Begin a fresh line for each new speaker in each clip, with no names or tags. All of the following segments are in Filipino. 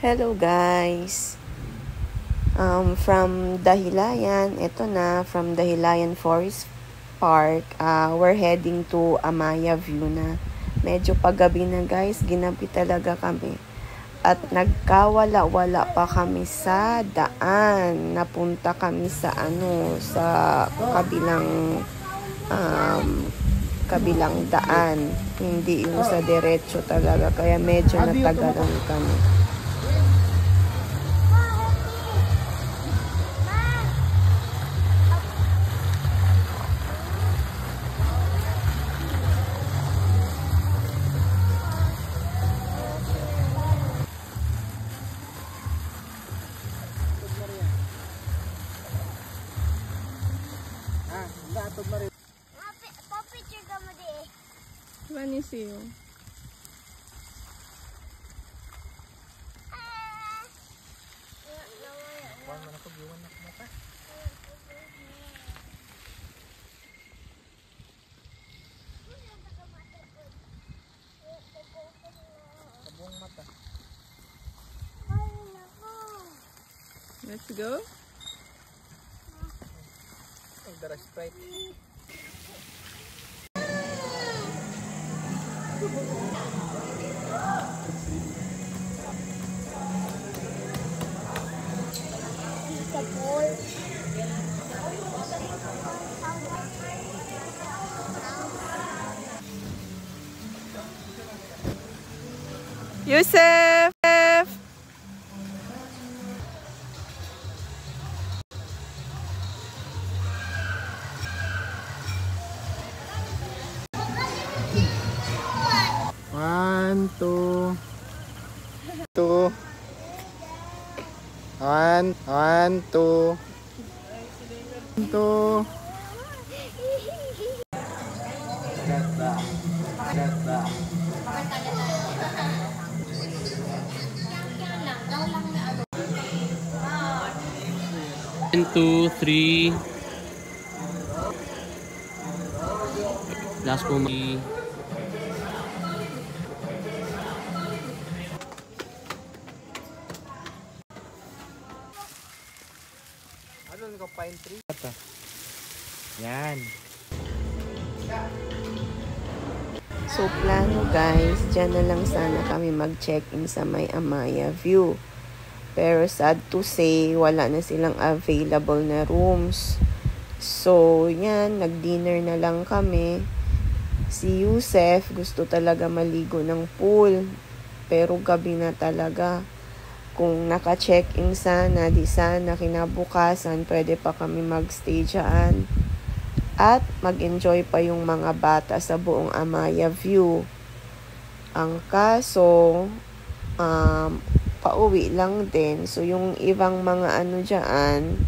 Hello guys! From Dahilayan, ito na, from Dahilayan Forest Park, we're heading to Amaya View na. Medyo paggabi na guys, ginabi talaga kami. At nagkawala-wala pa kami sa daan. Napunta kami sa sa kabilang daan. Hindi yung sa diretso talaga, kaya medyo natagalan kami.
Picture ka mo di.
Manis yun. Let's go.
Sprite.
Yusef!
One, two. Two. One, two. Two.
One, two, three. Last moment.
Ano ko pine tree? Yan.
So, plano guys, dyan na lang sana kami mag-check-in sa may Amaya View. Pero sad to say, wala na silang available na rooms. So, yan, nag-dinner na lang kami. Si Yusef, gusto talaga maligo ng pool. Pero gabi na talaga. Kung naka-check-in sana, di sana kinabukasan, pwede pa kami mag-stay dyan. At mag-enjoy pa yung mga bata sa buong Amaya View. Ang kaso, pauwi lang din. So, yung ibang mga dyan,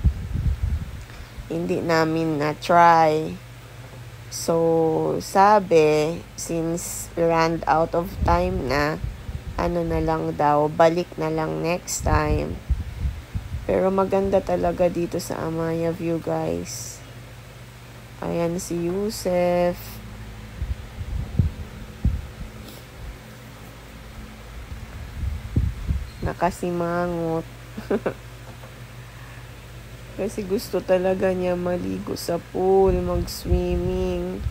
hindi namin na-try. So, sabi, since we ran out of time na, na lang daw, balik na lang next time. Pero maganda talaga dito sa Amaya View, guys. Ayan si Yusef. Nakasimangot. Kasi gusto talaga niya maligo sa pool, mag-swimming.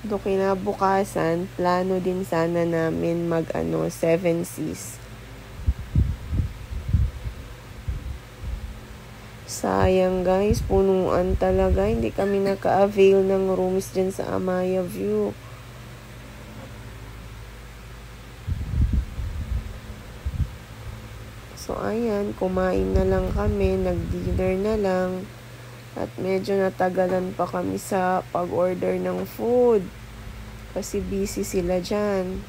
Do kinabukasan, plano din sana namin mag Seven Seas. Sayang guys, punuan talaga. Hindi kami naka-avail ng rooms dyan sa Amaya View. So ayan, kumain na lang kami, nag-dinner na lang. At medyo natagalan pa kami sa pag-order ng food. Kasi busy sila dyan.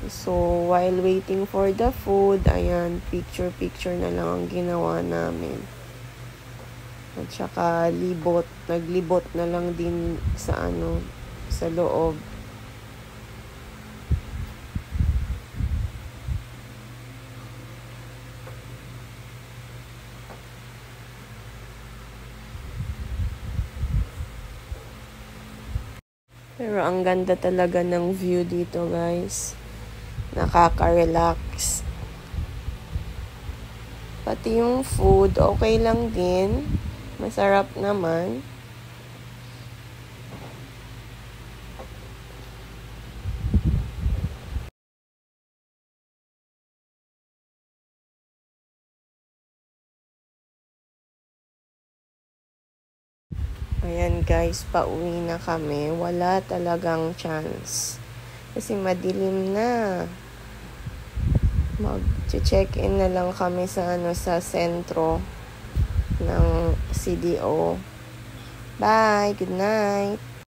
So, while waiting for the food, ayan, picture-picture na lang ang ginawa namin. At saka libot, naglibot na lang din sa sa loob. Pero ang ganda talaga ng view dito, guys. Nakaka-relax. Pati yung food, okay lang din. Masarap naman. Ayan guys, pauwi na kami. Wala talagang chance. Kasi madilim na. Mag-check-in na lang kami sa sa sentro ng CDO. Bye, good night.